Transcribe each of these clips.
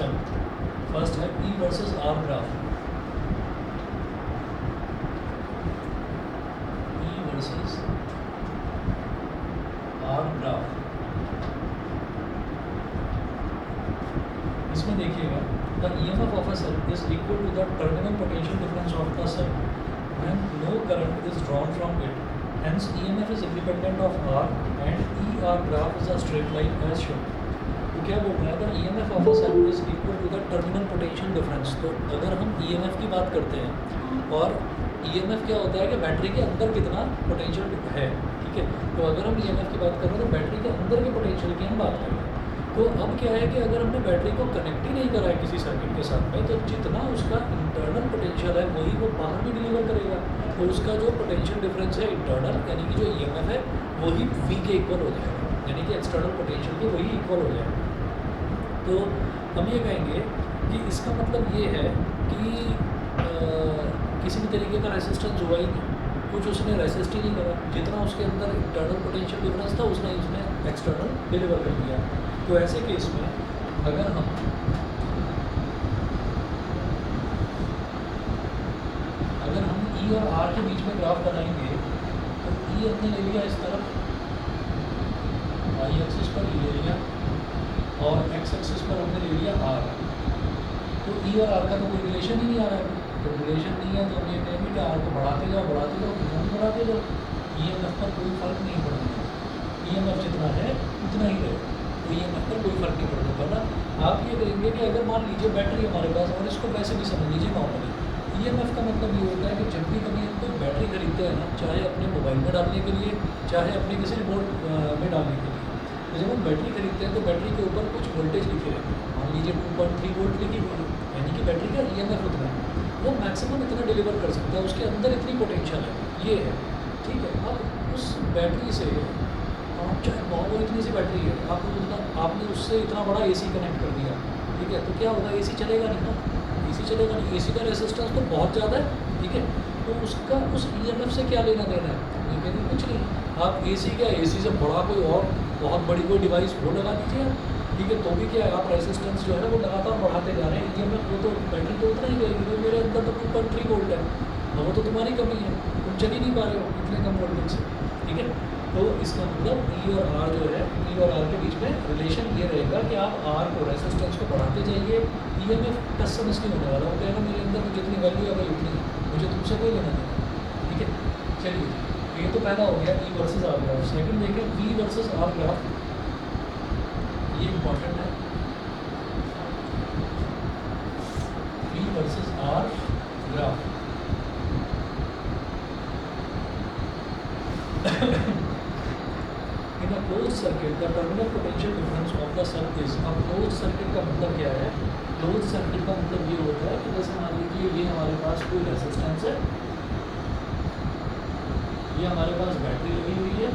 Cell. First है E versus R graph, E versus R graph. इसमें देखिएगा the EMF of a cell is equal to the terminal potential difference of the cell when no current is drawn from it, hence EMF is independent of R and ER graph is a straight line as shown। तो क्या बोल रहा है, the EMF of a cell is equal to the terminal potential difference. तो अगर हम EMF की बात करते हैं और EMF क्या होता है कि बैटरी के अंदर कितना पोटेंशियल है, ठीक है। तो अगर हम EMF की बात कर रहे हैं तो बैटरी के अंदर के पोटेंशियल की हम बात कर रहे हैं। तो अब क्या है कि अगर हमने बैटरी को कनेक्ट ही नहीं करा है किसी सर्किट के साथ में, तो जितना उसका इंटरनल पोटेंशियल है वही वो बाहर भी डिलीवर करेगा। तो उसका जो पोटेंशियल डिफरेंस है इंटरनल, यानी कि जो EMF है वही V के इक्वल हो जाएगा, यानी कि एक्सटर्नल पोटेंशियल के वही इक्वल हो जाएगा। तो हम ये कहेंगे कि इसका मतलब ये है कि किसी भी तरीके का रेसिस्टेंस हुआ ही नहीं, कुछ उसने रेसिस्ट ही नहीं करा, जितना उसके अंदर इंटरनल पोटेंशियल डिफरेंस था उसने एक्सटर्नल डिलीवर कर दिया। तो ऐसे केस में अगर हम E और R के बीच में ग्राफ बनाएंगे तो E हमने ले लिया इस तरफ, y एक्सिस पर ले लिया और x एक्सिस पर हमने ले लिया R। तो E और R का तो कोई रिलेशन ही नहीं आ रहा है, तो रिलेशन नहीं है तो हम ये कहेंगे कि R को बढ़ाते जाओ बढ़ाते जाओ, EMF पर कोई फर्क नहीं पड़ेगा, EMF जितना है उतना ही रहेगा, तो EMF पर कोई फर्क नहीं पड़ता। वरना आप ये करेंगे कि अगर मान लीजिए बैटरी हमारे पास, और इसको वैसे भी समझ लीजिए नॉर्मली, EMF का मतलब ये होता है कि जब भी कभी हम कोई बैटरी खरीदते हैं ना, चाहे अपने मोबाइल में डालने के लिए चाहे अपने किसी रिमोट में डालने के लिए, तो जब हम बैटरी खरीदते हैं तो बैटरी के ऊपर कुछ वोल्टेज लिखे रहते हैं, मान लीजिए 2.3 वोल्ट लिखी हुई है, यानी कि बैटरी का EMF उतना है, वो मैक्सिमम इतना डिलीवर कर सकता है, उसके अंदर इतनी पोटेंशियल है, ये है, ठीक है। अब उस बैटरी से आप चाहे 9 वोल्ट इतनी सी बैटरी है, आपने उससे इतना बड़ा AC कनेक्ट कर दिया, ठीक है, तो क्या होगा, AC चलेगा नहीं ना, AC चलेगा नहीं, AC का रेसिस्टेंस तो बहुत ज़्यादा है, ठीक है। तो उसका उस EMF से क्या लेना देना है, ये कहते कुछ नहीं। आप AC क्या, AC से बड़ा कोई और बहुत बड़ी कोई डिवाइस वो लगा दीजिए आप, ठीक है, तो भी क्या है, आप रेसिस्टेंस जो है वो लगातार बढ़ाते जा रहे हैं, EMF वो तो बैटरी तो उतना ही रहेगी, तो मेरे अंदर तो 2.3 वोल्ट है, वो तो तुम्हारी कमी है, तुम चल ही नहीं पा रहे हो इतने कम वोल्टेज से, ठीक है। तो इसका मतलब E और R जो है, E और R के बीच में रिलेशन ये रहेगा कि आप R को रेसिस्टेंस को बढ़ाते जाइए, EMF टच समझ नहीं होने वाला, वो कहेगा मेरे अंदर तो जितनी वैल्यू है भाई उतनी है, मुझे तुमसे कोई लेना देना, ठीक है। चलिए, तो ये तो पहला हो गया E versus R graph. Second देखें V वर्सेस R ग्राफ, ये इम्पॉर्टेंट है, V versus R graph. In a closed circuit, the terminal potential difference of the cell is। अब closed circuit का मतलब क्या है, closed circuit का मतलब ये होता है कि जैसे मान लीजिए ये हमारे पास कोई रेसिस्टेंस है, ये हमारे पास बैटरी लगी हुई है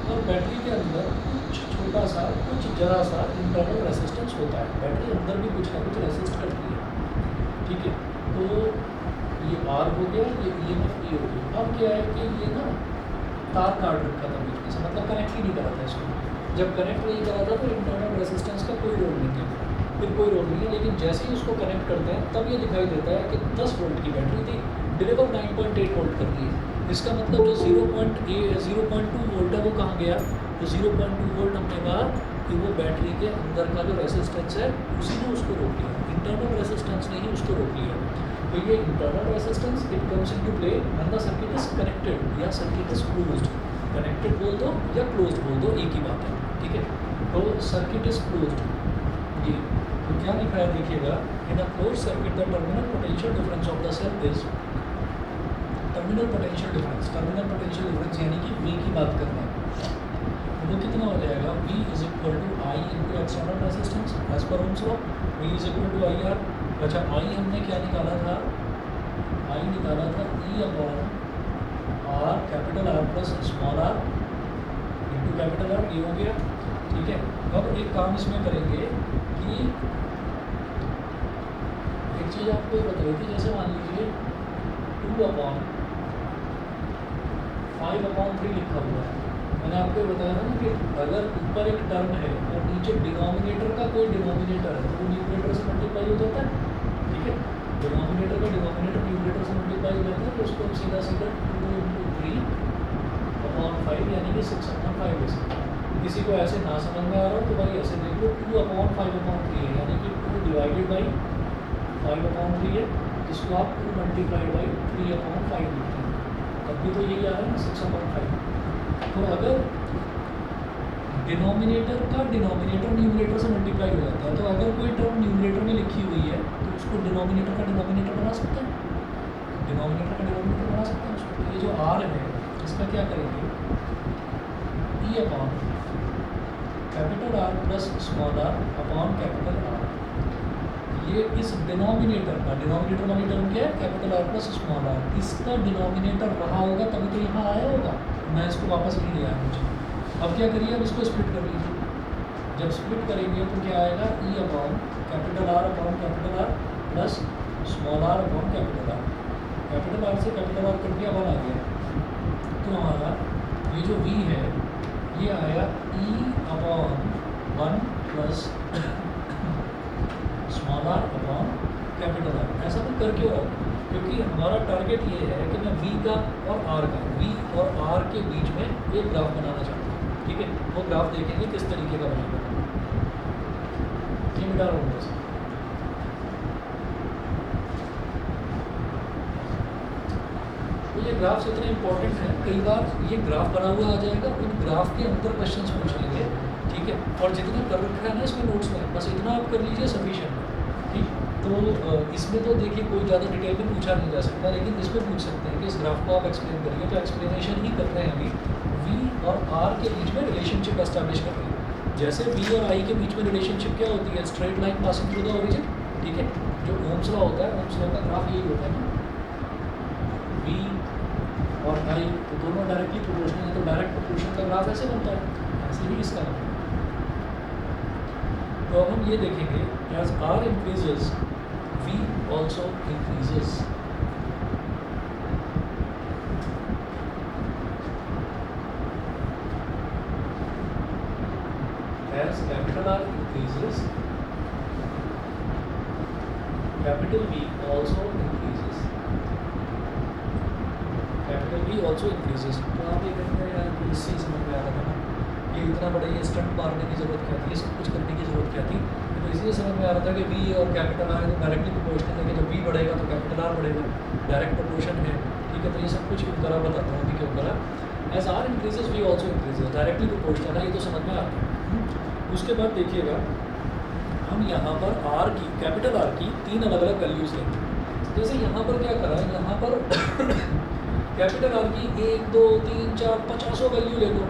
और बैटरी के अंदर कुछ छोटा सा, कुछ जरा सा इंटरनल रेसिस्टेंस होता है, बैटरी अंदर भी कुछ ना कुछ रेसिस्ट करती है, ठीक है। तो ये R हो गया, ये EMF E हो गया। अब क्या है कि ये ना तार काट रखा था बीच में से, मतलब कनेक्ट ही नहीं करा था इसको, जब कनेक्ट नहीं करा था तो इंटरनल रेसिस्टेंस का कोई रोल नहीं है, फिर कोई रोल नहीं है, लेकिन जैसे ही उसको कनेक्ट करते हैं तब ये दिखाई देता है कि 10 वोल्ट की बैटरी थी, डिलीवर 9.8 वोल्ट कर दी है। इसका मतलब जो 0.2 वोल्ट है वो कहाँ गया, तो 0.2 वोल्ट हमने कहा कि वो बैटरी के अंदर का जो रेसिस्टेंस है उसी ने उसको रोक लिया, इंटरनल रेसिस्टेंस ने ही उसको रोक लिया। तो ये internal resistance it comes into play when the circuit is connected या सर्किट इज क्लोज्ड। कनेक्टेड बोल दो या क्लोज्ड बोल दो, एक ही बात है, ठीक है। तो सर्किट इज क्लोज्ड, जी, तो क्या लिखा है देखिएगा, in a closed circuit the terminal potential difference of the cell is, terminal potential difference यानी कि V की बात कर रहे हैं, वो कितना हो जाएगा, V is equal to I into external resistance as per Ohm's law, V is equal to IR। अच्छा, I हमने क्या निकाला था, I निकाला था E upon R, capital R plus small r into capital R, ये हो गया, ठीक है। अब एक काम इसमें करेंगे कि एक चीज़ आपको बता रही थी, जैसे मान लीजिए 2 अपॉन 5 अपॉन 3 लिखा हुआ है, मैंने आपको ये बताया था ना कि अगर ऊपर एक टर्म है और नीचे डिनोमिनेटर का कोई डिनोमिनेटर है तो वो न्यूमरेटर से मल्टीप्लाई हो जाता है, ठीक है। डिनोमिनेटर का डिनोमिनेटर न्यूमरेटर से मल्टीप्लाई हो जाता है तो उसको हम सीधा सीधा 2 × 3/5 यानी कि 6/5 ले सकते हैं। किसी को ऐसे ना समझ में आ रहा हो तो भाई ऐसे देख लो 2/5/3 है, यानी कि 2 डिवाइडेड बाई 5/3 है, जिसको आप 2 मल्टीप्लाइड बाई 3/5 लिखते हैं, तब भी तो यही आ रहा है ना 6/5। तो अगर डिनोमिनेटर का डिनोमिनेटर न्यूमरेटर से मल्टीप्लाई हो जाता है तो अगर कोई टर्म न्यूमरेटर में लिखी हुई है तो उसको डिनोमिनेटर का डिनोमिनेटर बना सकते हैं, डिनोमिनेटर का डिनोमिनेटर बना सकते हैं उसको। तो ये जो आर है इसका क्या करेंगे, E upon capital R plus small are upon capital R. ये इस डिनोमिनेटर का, डिनोमिनेटर वाली टर्म क्या है, capital R plus small r, इसका डिनोमिनेटर रहा होगा तभी तो यहाँ आया होगा, मैं इसको वापस नहीं लिया मुझे। अब क्या करिए, अब इसको स्प्लिट कर लीजिए। जब स्प्लिट करेंगे तो क्या आएगा, E upon capital R plus small are upon capital R. Capital R से कैपिटल आर कट गया, 1 आ गया। तो हमारा ये जो वी है ये आया E upon 1 plus small are upon capital R. ऐसा तो कर क्यों रहा, क्योंकि हमारा टारगेट ये है कि मैं वी का और आर का, वी और आर के बीच में एक ग्राफ बनाना चाहता हूँ, ठीक है। वो ग्राफ देखेंगे किस तरीके का बनेगा। ये मिटा रहा हूँ बस। तो ये ग्राफ्स इतने इंपॉर्टेंट हैं, कई बार ये ग्राफ बना हुआ आ जाएगा, उन ग्राफ के अंदर क्वेश्चंस पूछ लेंगे, ठीक है। और जितना कर रखा है ना इसमें नोट्स में, बस इतना आप कर लीजिए सफिशिएंट है, ठीक। तो इसमें तो देखिए कोई ज़्यादा डिटेल में पूछा नहीं जा सकता, लेकिन इसमें पूछ सकते हैं कि इस ग्राफ को आप एक्सप्लेन करिए। तो एक्सप्लेनेशन ही कर रहे हैं अभी, वी और आर के बीच में रिलेशनशिप एस्टैब्लिश कर रहे हैं। जैसे वी और आई के बीच में रिलेशनशिप क्या होती है, straight line passing through the origin, ठीक है। जो ओम्स लॉ होता है, ओम्स लॉ का ग्राफ यही होता है ना, वी और आई तो दोनों डायरेक्टली प्रोपोर्शनल है, तो डायरेक्ट प्रोपोर्शन का ग्राफ ऐसे बनता है, ऐसे ही इसका बनता है। तो अब हम ये देखेंगे, as R increases V also increases. As capital R increases, capital V also increases. Capital V also increases. तो आप ये कहेंगे यार इससे ही समझ में आ रहा था ना, ये इतना बड़ा ये स्टंट मारने की ज़रूरत क्या थी, ये सब कुछ करने की ज़रूरत क्या थी। तो इसलिए समझ में आ रहा था कि V और कैपिटल R तो डायरेक्टली प्रोपोर्शनल है, कि जब V बढ़ेगा तो कैपिटल R बढ़ेगा, डायरेक्ट प्रोपोर्शन है, ठीक है। तो ये सब कुछ क्यों करा बताता हूँ कि क्यों करा। As R increases V also increases, directly proportional है, ये तो समझ में आता है। उसके बाद देखिएगा, हम यहाँ पर आर की, कैपिटल आर की 3 अलग अलग वैल्यूज़ लेंगे। जैसे यहाँ पर क्या करा है, यहाँ पर कैपिटल आर की 1 2 3 4 50 वैल्यू ले लो।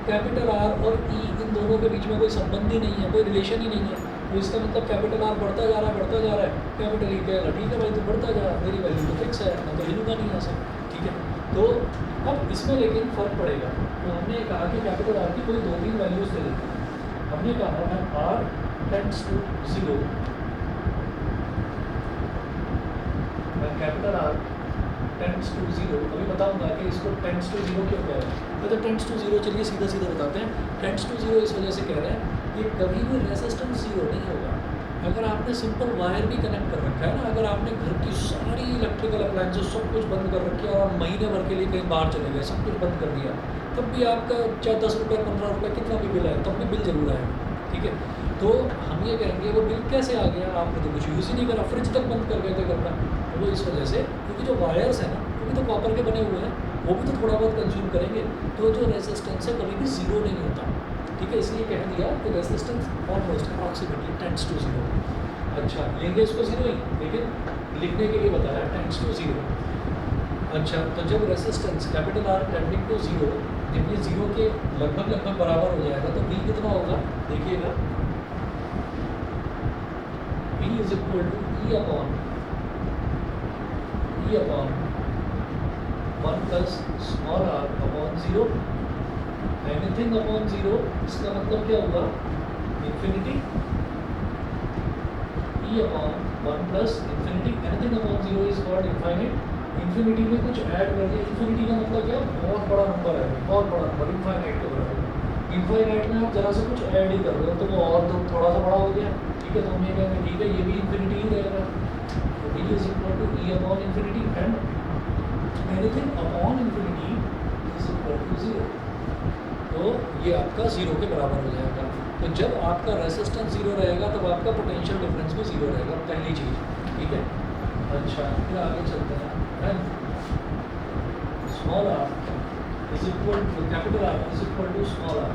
कैपिटल आर और ई इन दोनों के बीच में कोई संबंध ही नहीं है, कोई रिलेशन ही नहीं है। तो इसका मतलब कैपिटल आर बढ़ता जा रहा है, बढ़ता जा रहा है, कैपिटल ई कहेगा ठीक है भाई तो बढ़ता जा रहा है, मेरी वैल्यू तो फिक्स है, मैं तो हिलूंगा नहीं यहाँ से, ठीक है। तो अब इसमें लेकिन फ़र्क पड़ेगा। तो हमने कहा कि कैपिटल आर की कोई 2-3 वैल्यूज़ ले लेते हैं। हमने कहा है R tends to 0, capital R tends to 0। अभी बताऊंगा कि इसको टेंड्स टू 0 क्यों कह रहे हैं। तो टेंड्स टू 0 चलिए सीधा सीधा बताते हैं। टेंड्स टू 0 इस वजह से कह रहे हैं कि कभी भी रेजिस्टेंस 0 नहीं होगा। अगर आपने सिंपल वायर भी कनेक्ट कर रखा है ना, अगर आपने घर की सारी इलेक्ट्रिकल अप्लायंसेस सब कुछ बंद कर रखी है और आप महीने भर के लिए कहीं बाहर चले गए, सब कुछ बंद कर दिया, तब भी आपका चाहे 10 रुपये 15 रुपये कितना भी बिल आए, तब भी बिल जरूर आएगा, ठीक है। तो हम ये कहेंगे वो बिल कैसे आ गया, आपने तो कुछ यूज़ ही नहीं करा, फ्रिज तक बंद कर गए थे करना। तो वो इस वजह से, क्योंकि जो वायर्स हैं ना वो भी तो कॉपर के बने हुए हैं, वो भी तो थोड़ा बहुत कंज्यूम करेंगे। तो जो रेजिस्टेंस है कभी भी 0 नहीं होता, ठीक है। इसलिए कह दिया कि resistance almost approximately tends to 0। अच्छा, लेंगे इसको 0 ही, लेकिन लिखने के लिए बताया टेंड्स टू 0। अच्छा, तो जब resistance capital R tending to 0, जब ये 0 के लगभग बराबर हो जाएगा तो V कितना होगा, देखिएगा V is equal to E upon 1 plus small r upon 0। Anything upon 0 इसका मतलब क्या होगा, infinity. E upon 1 plus infinity, anything upon 0 is called infinite. Infinity में कुछ ऐड कर दिया, इन्फिनिटी का मतलब क्या, बहुत बड़ा नंबर है, बहुत बड़ा नंबर, इनफाइनाइट के बराबर। इनफाइनाइट में आप जरा से कुछ ऐड ही कर रहे हो तो वो और तो थोड़ा सा बड़ा हो गया, ठीक है। तो हम ये कहेंगे ठीक है, ये भी इन्फिनिटी ही रहेगा, तो D is equal to E upon infinity and anything upon infinity is equal to zero. तो ये आपका जीरो के बराबर हो जाएगा। तो जब आपका रेसिस्टेंस जीरो रहेगा तब आपका पोटेंशियल डिफरेंस भी जीरो रहेगा, पहली चीज़, ठीक है। अच्छा, फिर आगे चलते हैं। Small R is equal to capital R is equal to small R.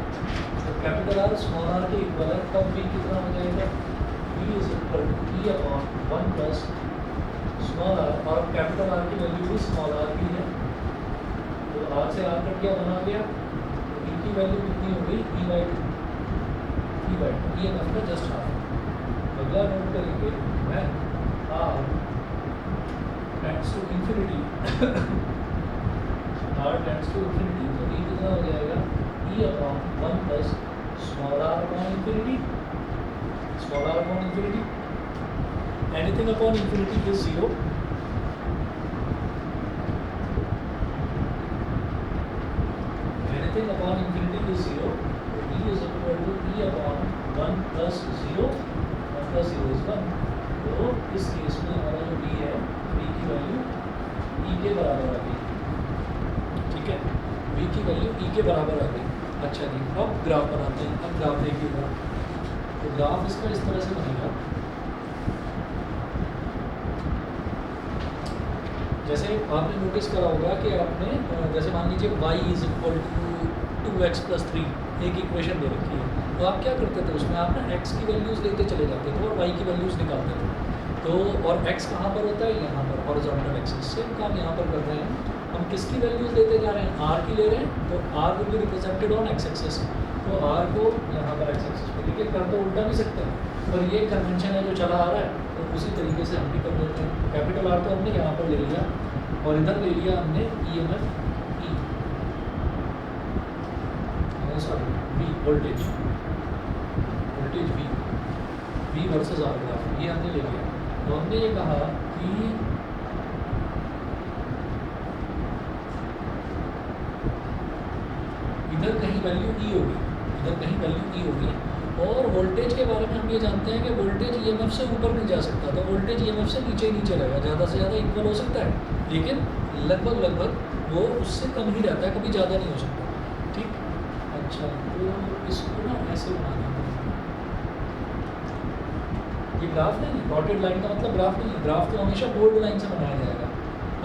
तो कैपिटल आर स्मॉल आर के इक्वल है, तब भी कितना हो जाएगा, B is equal to E upon 1 plus small R, और कैपिटल आर की वैल्यू भी स्मॉल आर की है, तो आर से आर कट गया, बना गया, तो ई की वैल्यू कितनी हो गई, E by two, E M F का जस्ट हाफ। अगला नोट करेंगे, मैं R tends to infinity, R tends to infinity, तो ई कितना हो जाएगा, E upon 1 plus small are upon infinity, small are upon infinity, anything upon infinity is zero, anything upon infinity is zero, तो E is equal to E upon 1 plus zero, 1 plus zero is 1। तो इस case में हमारा जो B है, B की value ई के बराबर आ गई, ठीक है, बी की वैल्यू ई के बराबर आ गई। अच्छा जी, अब ग्राफ बनाते हैं। अब ग्राफ देखिएगा, तो ग्राफ इसका इस तरह से बनेगा, जैसे आपने नोटिस करा होगा कि आपने जैसे मान लीजिए y is equal to 2x plus 3 एक इक्वेशन दे रखी है, तो आप क्या करते थे उसमें, आप ना x की वैल्यूज़ लेते चले जाते थे और y की वैल्यूज़ निकालते थे। तो और x कहाँ पर होता है, यहाँ पर हॉरिजॉन्टल एक्सिस। सेम काम यहाँ पर कर रहे हैं, हम किसकी वैल्यूज़ लेते जा रहे हैं, r की ले रहे हैं, तो r will be represented on x axis, तो r को यहाँ पर x एक्सिस पे लेके कर तो उल्टा भी सकते हैं, पर ये कन्वेंशन है जो चला आ रहा है, तो उसी तरीके से हम भी कर लेते हैं। कैपिटल R तो हमने यहाँ पर ले लिया और इधर ले लिया हमने E M F E, sorry V, voltage, voltage V versus R graph, ये हमने ले लिया। तो हमने ये कहा कि इधर कहीं वैल्यू E होगी, इधर कहीं वैल्यू E होगी, और वोल्टेज के बारे में हम ये जानते हैं कि वोल्टेज ईएमएफ से ऊपर नहीं जा सकता, तो वोल्टेज ईएमएफ से नीचे ही नीचे रहेगा, ज़्यादा से ज़्यादा इक्वल हो सकता है, लेकिन लगभग वो उससे कम ही रहता है, कभी ज़्यादा नहीं हो सकता, ठीक। अच्छा, तो इसको ना ऐसे बना देंगे, ये ग्राफ नहीं, डॉटेड लाइन का मतलब ग्राफ नहीं है, ग्राफ तो हमेशा बोल्ड लाइन से बनाया जाएगा।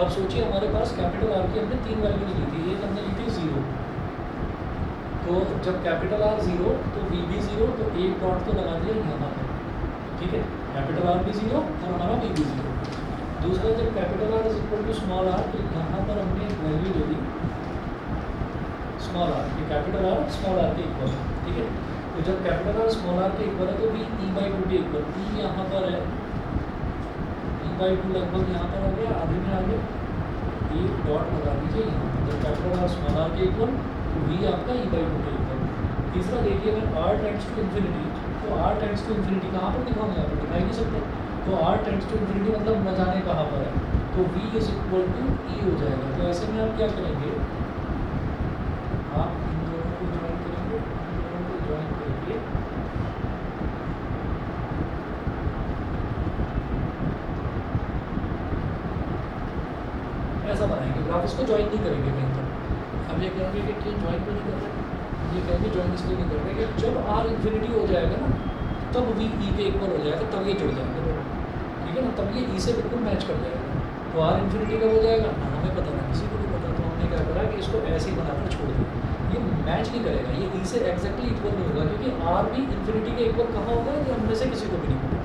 अब सोचिए हमारे पास कैपिटल आर की हमने 3 वैल्यूज ली थी, एक हमने ली थी 0, तो जब कैपिटल आर 0 तो वी भी 0, तो एक डॉट तो लगा दिया यहाँ पर, ठीक है, कैपिटल आर भी 0 और हमारा वी भी 0। दूसरा, जब capital R is equal to small R, तो यहाँ पर हमने एक वैल्यू ले ली स्मॉल आर, ये कैपिटल आर स्मॉल आर के इक्वल, ठीक है। तो जब कैपिटल आर स्मॉल आर के इक्वल है तो भी ई बाई टू के इक्वल, ई यहाँ पर है, ई बाई टू लगभग यहाँ पर आ गया, आधे में आ गया, एक डॉट लगा दीजिए यहाँ, जब कैपिटल आर स्मॉल आर के इक्वल तो वी आपका ई बाई टू के इक्वल। तीसरा देखिए, अगर आर टेंड्स टू इन्फिनिटी, तो आर टेंड्स टू इन्फिनिटी कहाँ पर दिखाऊंगे, यहाँ पर दिखाई नहीं सकते, तो आर टेंड्स टू इन्फिनिटी मतलब न जाने कहाँ पर है, तो वी इज इक्वल टू ई हो जाएगा। तो ऐसे में आप क्या करेंगे, आप इन दोनों को ज्वाइन करेंगे, इन दोनों को ज्वाइन करके ऐसा बनाएंगे ग्राफ, इसको ज्वाइन नहीं करेंगे कहीं पर। अब ये कहेंगे कि क्यों ज्वाइन क्यों नहीं कर रहे, ये कहेंगे ज्वाइन इसलिए नहीं कर रहे कि जब आर इन्फिनिटी हो जाएगा ना, तब वी ई के इक्वल हो जाएगा, तब ये जुड़ जाएगा, ठीक है ना, तब ये ई से बिल्कुल मैच कर जाएगा। तो आर इन्फिनिटी कब हो जाएगा ना, हमें पता ना, किसी को भी पता, तो हमने क्या करा कि इसको ऐसे ही बनाकर छोड़ दिया, ये मैच नहीं करेगा, ये ई से एग्जैक्टली इक्वल नहीं होगा, क्योंकि आर भी इन्फिनिटी के इक्वल कहाँ होगा, ये हमने से किसी को भी नहीं पता।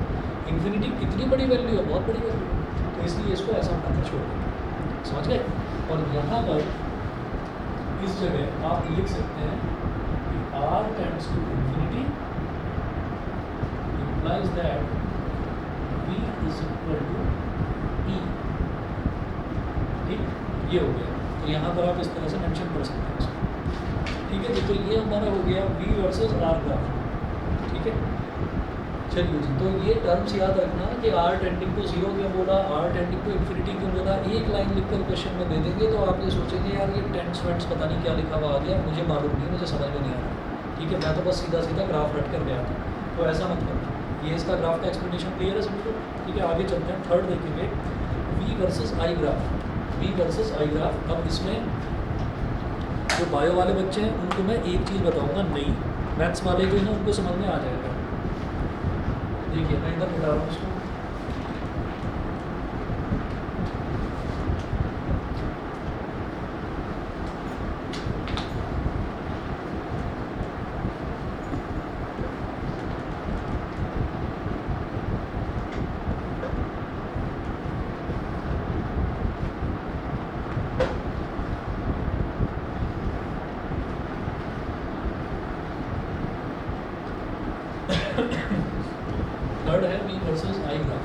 इन्फिनिटी कितनी बड़ी वैल्यू है, बहुत बड़ी वैल्यू है, तो इसलिए इसको ऐसा बनाकर छोड़ देंगे, समझ गए। और यहाँ पर इस जगह आप लिख सकते हैं कि R tends to infinity implies that V is equal to E, ठीक, ये हो गया। तो यहाँ पर आप इस तरह से मेंशन कर सकते हैं इसको, ठीक है जी। तो ये हमारा हो गया V वर्सेस R ग्राफ, ठीक है। चलिए जी, तो ये टर्म्स याद रखना कि आर टेंडिंग टू जीरो क्यों बोला, आर टेंडिंग टू इन्फिनिटी क्यों बोला। एक लाइन लिखकर क्वेश्चन में दे देंगे तो आप ये सोचेंगे यार ये टेंस वेंस पता नहीं क्या लिखा हुआ आ गया, मुझे मालूम नहीं, मुझे समझ में नहीं आ रहा। ठीक है, मैं तो बस सीधा सीधा ग्राफ रट कर गया था, तो ऐसा मत करना। ये इसका ग्राफ का एक्सप्लेनेशन क्लियर है सभी को? ठीक है, आगे चलते हैं, थर्ड देखेंगे we versus I graph. V versus I graph. अब इसमें जो बायो वाले बच्चे हैं उनको मैं एक चीज़ बताऊंगा नई, मैथ्स वाले जो है ना उनको समझ में आ जाएगा। देखिए मैं इधर मिटा रहा हूँ इसको। थर्ड है V versus I graph.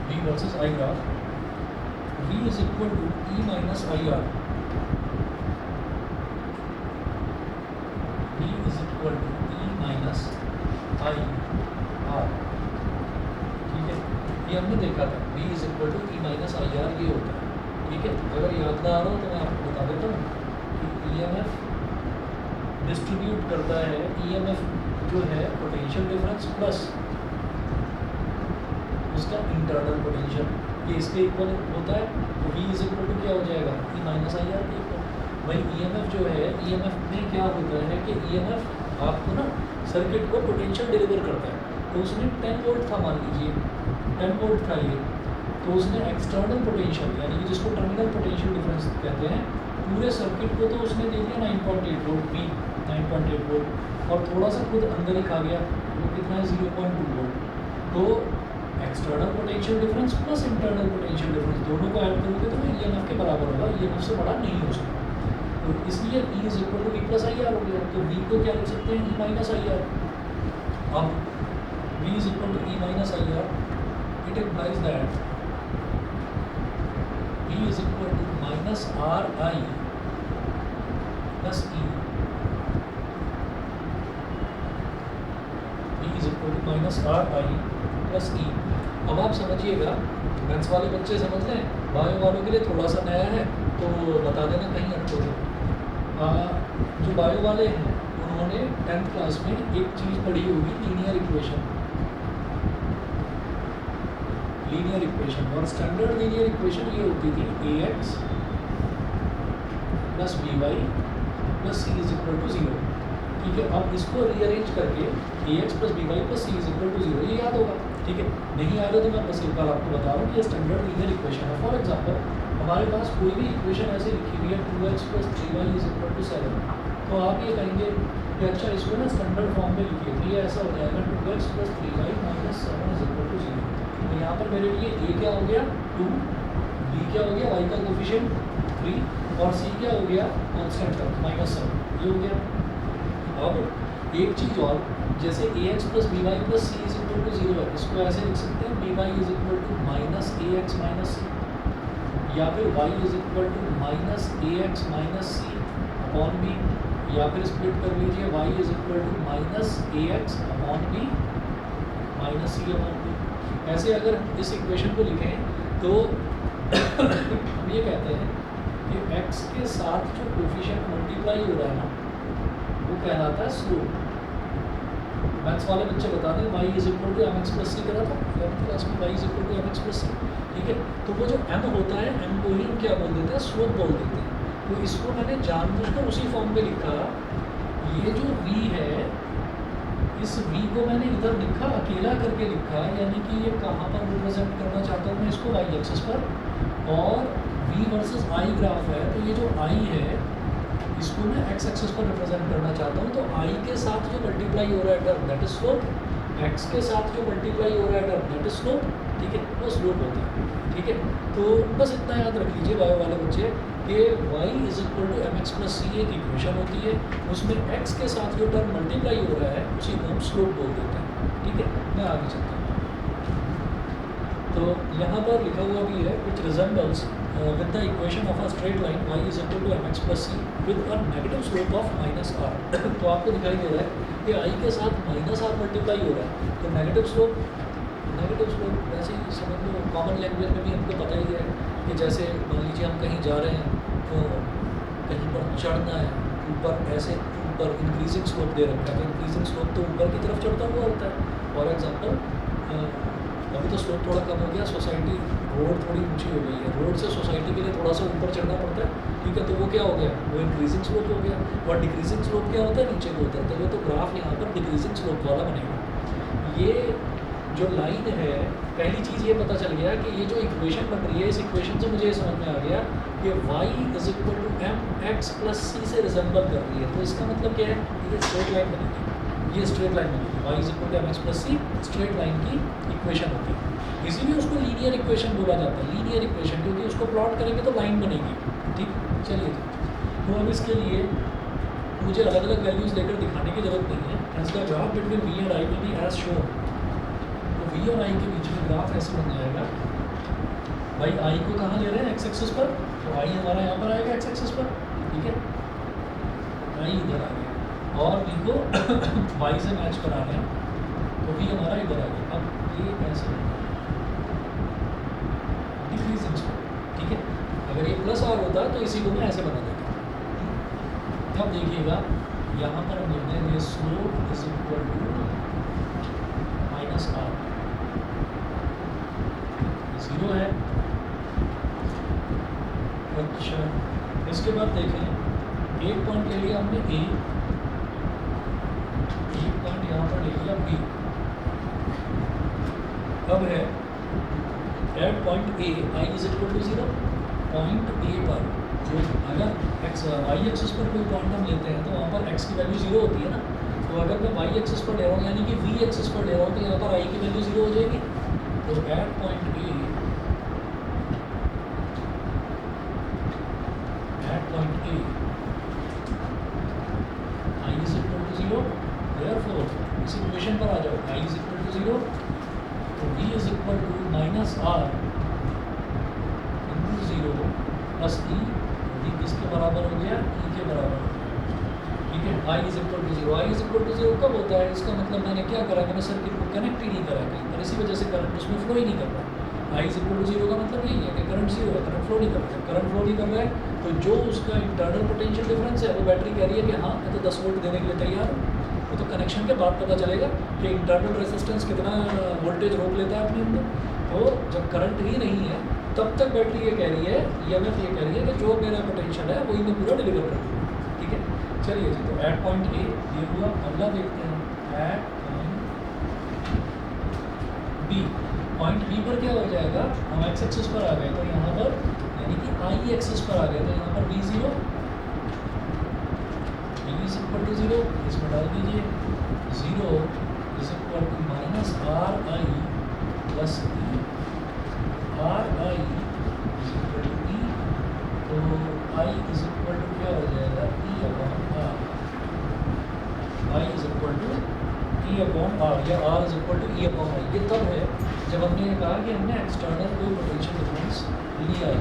V versus I graph. V is equal to E minus I R. V is equal to E minus I R. ठीक है, ये हमने देखा था, v is equal to E minus I R ये होता है। ठीक है, अगर याद ना आ रहा हो तो मैं आपको बता देता हूँ कि EMF डिस्ट्रीब्यूट करता है, EMF जो है पोटेंशियल डिफरेंस प्लस उसका इंटरनल पोटेंशियल, ये इसके इक्वल होता है। तो v इज इक्वल टू क्या हो जाएगा, ई माइनस आई आर के इक्वल। वही EMF जो है, EMF में क्या होता है कि EMF आपको ना सर्किट को पोटेंशियल डिलीवर करता है। तो उसने 10 वोल्ट था, मान लीजिए 10 वोल्ट था ये, तो उसने एक्सटर्नल पोटेंशियल यानी कि जिसको टर्मिनल पोटेंशियल डिफरेंस कहते हैं, पूरे सर्किट को तो उसने दे दिया 9.8 वोल्ट, पी 9.8 वोल्ट, और थोड़ा सा खुद अंदर ही खा गया, वो कितना है 0.2 वोल्ट। तो external potential difference plus internal potential difference दोनों को ऐड करोगे तो EMF के बराबर होगा, EMF से बड़ा नहीं हो सकता। तो इसलिए E is equal to V plus I R हो गया। तो V को क्या लिख सकते हैं, E माइनस आई आर। अब V is equal to E minus I R, it implies that V is equal to minus Ri plus E. V is equal to minus Ri plus E. अब आप समझिएगा, maths वाले बच्चे समझ लें, bio वालों के लिए थोड़ा सा नया है तो बता देना कहीं अटको तो। जो बायो वाले हैं उन्होंने 10th क्लास में एक चीज़ पढ़ी होगी, लीनियर इक्वेशन। लीनियर इक्वेशन, और स्टैंडर्ड लीनियर इक्वेशन ये होती थी ax plus by plus c is equal to 0। ठीक है, अब इसको रीअरेंज करके ax plus by plus c is equal to 0 ये याद होगा। ठीक है, नहीं याद हो तो मैं बस एक बार आपको बता रहा हूँ कि ये स्टैंडर्ड लीनियर इक्वेशन है। फॉर एग्जाम्पल हमारे पास कोई भी इक्वेशन ऐसे लिखी हुई है 2x plus 3y is equal to 7, तो आप ये कहेंगे कि अच्छा इसको ना स्टैंडर्ड फॉर्म में लिखिए, तो ये ऐसा हो जाएगा 2x plus 3y minus 7 is equal to 0। तो यहाँ पर मेरे लिए a क्या हो गया 2, b क्या हो गया y का कोफिशिएंट 3, और c क्या हो गया कांस्टेंट का -7, ये हो गया। अब एक चीज़ और, जैसे ax plus by plus c is equal to 0 है, इसको ऐसे लिख सकते हैं by is equal to minus ax minus c, या फिर y is equal to minus ax minus c upon b, या फिर स्प्लिट कर लीजिए y is equal to minus ax upon b minus c upon b। ऐसे अगर इस equation को लिखें तो हम ये कहते हैं कि x के साथ जो कोफिशिएंट मल्टीप्लाई हो रहा है ना वो कहलाता है स्लोप। मैथ्स वाले बच्चे बता दें y is equal to mx plus C करा था 11th क्लास में, y is equal to mx plus C. ठीक है, तो वो जो m होता है m को ही हम क्या बोल देते हैं, स्लोप बोल देते हैं। तो इसको मैंने जानबूझकर उसी फॉर्म में लिखा। ये जो v है, इस v को मैंने इधर लिखा, अकेला करके लिखा, यानी कि ये कहाँ पर रिप्रेजेंट करना चाहता हूँ मैं इसको, y एक्सिस पर, और v वर्सेस i ग्राफ है, तो ये जो i है इसको मैं x एक्सिस पर रिप्रेजेंट करना चाहता हूँ। तो i के साथ जो मल्टीप्लाई हो रहा है term that is slope, x के साथ जो मल्टीप्लाई हो रहा है टर्म दैट इज स्लोप। ठीक है, वो स्लोप होता है। ठीक है, तो बस इतना याद रख लीजिए बायो वाले बच्चे कि y is equal to mx plus C एक इक्वेशन होती है, उसमें x के साथ जो टर्म मल्टीप्लाई हो रहा है उसी को हम स्लोप बोल देते हैं। ठीक है, मैं आगे चलता हूँ। तो यहाँ पर लिखा हुआ भी है which resembles with the equation of a straight line y is equal to mx plus C with a negative slope of minus r। तो आपको दिखाई दे रहा है कि i के साथ माइनस r मल्टीप्लाई हो रहा है, तो नेगेटिव स्लोप वैसे ही समझ लो, कॉमन लैंग्वेज में भी हमको पता ही है कि जैसे मान लीजिए हम कहीं जा रहे हैं तो कहीं पर चढ़ना है, ऊपर ऐसे ऊपर इंक्रीजिंग स्लोप दे रखा है, तो इंक्रीजिंग स्लोप तो ऊपर की तरफ चढ़ता हुआ होता है। फॉर एग्जाम्पल अभी तो स्लोप थोड़ा कम हो गया, सोसाइटी रोड थोड़ी ऊंची हो गई है, रोड से सोसाइटी के लिए थोड़ा सा ऊपर चढ़ना पड़ता है, ठीक है, तो वो क्या हो गया, वो इंक्रीजिंग स्लोप हो गया। और डिक्रीजिंग स्लोप क्या होता है, नीचे को उतरते हुए, तो ग्राफ यहाँ पर डिक्रीजिंग स्लोप वाला बनेगा। ये जो लाइन है, पहली चीज़ ये पता चल गया कि ये जो इक्वेशन बन रही है, इस इक्वेशन से मुझे ये समझ में आ गया कि y is equal to M X plus C से रिजेंबल कर रही है। तो इसका मतलब क्या है, ये स्ट्रेट लाइन बनेगी, ये स्ट्रेट लाइन बनेगी, y is equal to M X plus C straight line की इक्वेशन होती है। इसीलिए उसको लीनियर इक्वेशन बोला जाता है, लीनियर इक्वेशन, क्योंकि उसको प्लॉट करेंगे तो लाइन बनेगी। ठीक, चलिए तो अब इसके लिए मुझे अलग अलग वैल्यूज़ लेकर दिखाने की जरूरत नहीं है। As the graph between v and i will be as shown. तो v और i के बीच में ग्राफ ऐसे बन जाएगा। भाई i को कहाँ ले रहे हैं, एक्स एक्सिस पर, तो i हमारा यहाँ पर आएगा एक्स एक्सिस पर, ठीक है, i इधर आ गया, और v को y से मैच करा रहे हैं, तो v हमारा इधर आ गया। अब ये ऐसे डिक्रीजिंग स्लोप, ठीक है, अगर ये प्लस r होता तो इसी को मैं ऐसे बना देता। अब देखिएगा यहाँ पर हम लिख देंगे slope is equal to minus r, zero है। अच्छा, इसके बाद देखें, एक पॉइंट ले लिया हमने a, एक पॉइंट यहाँ पर ले लिया b। अब है at point a i is equal to zero. Point a पर जो अगर एक्स वाई एक्सिस पर कोई पॉइंट हम लेते हैं तो वहाँ पर x की वैल्यू जीरो होती है ना, तो अगर मैं वाई एक्सिस पर ले रहा हूँ यानी कि v एक्सिस पर ले रहा हूँ तो यहाँ पर i की वैल्यू जीरो हो जाएगी। तो at point a i is equal to zero, therefore इस इक्वेशन पर आ जाओ, i is equal to zero, तो v is equal to minus r into zero plus E, v किसके बराबर हो गया, e के बराबर हो गया, ठीक है। i is equal to zero, i is equal to zero कब होता है, इसका मतलब मैंने क्या करा, मैंने सर्किट को कनेक्ट ही नहीं करा कहीं पर, इसी वजह से करंट उसमें फ्लो ही नहीं कर रहा। i is equal to zero का मतलब यही है कि करंट जीरो है, करंट फ्लो नहीं कर रहा है। करंट फ्लो नहीं कर रहा है तो जो उसका इंटरनल पोटेंशियल डिफरेंस है, वो बैटरी कह रही है कि हाँ मैं तो 10 वोल्ट देने के लिए तैयार हूँ। वो तो कनेक्शन के बाद पता चलेगा कि इंटरनल रेजिस्टेंस कितना वोल्टेज रोक लेता है अपने अंदर। तो जब करंट ही नहीं है तब तक बैटरी ये कह रही है, EMF ये कह रही है कि जो मेरा पोटेंशियल है वही मैं पूरा डिलीवर कर दूँ, ठीक है। चलिए जी, तो एट पॉइंट ए ये हुआ। अगला देखते हैं at point B. Point B पर क्या हो जाएगा, हम एक्स एक्सिस पर आ गए तो यहाँ पर यानी कि आई एक्सिस पर आ गए तो यहाँ पर B zero, B is equal to zero, इसमें डाल दीजिए zero is equal to minus R I plus E, R I is equal to E, तो आई इज इक्वल टू क्या हो जाएगा, E upon R, I is equal to E upon R, या R is equal to E upon I. ये तब है जब हमने ये कहा कि हमने एक्सटर्नल कोई पोटेंशियल डिफरेंस लिया है,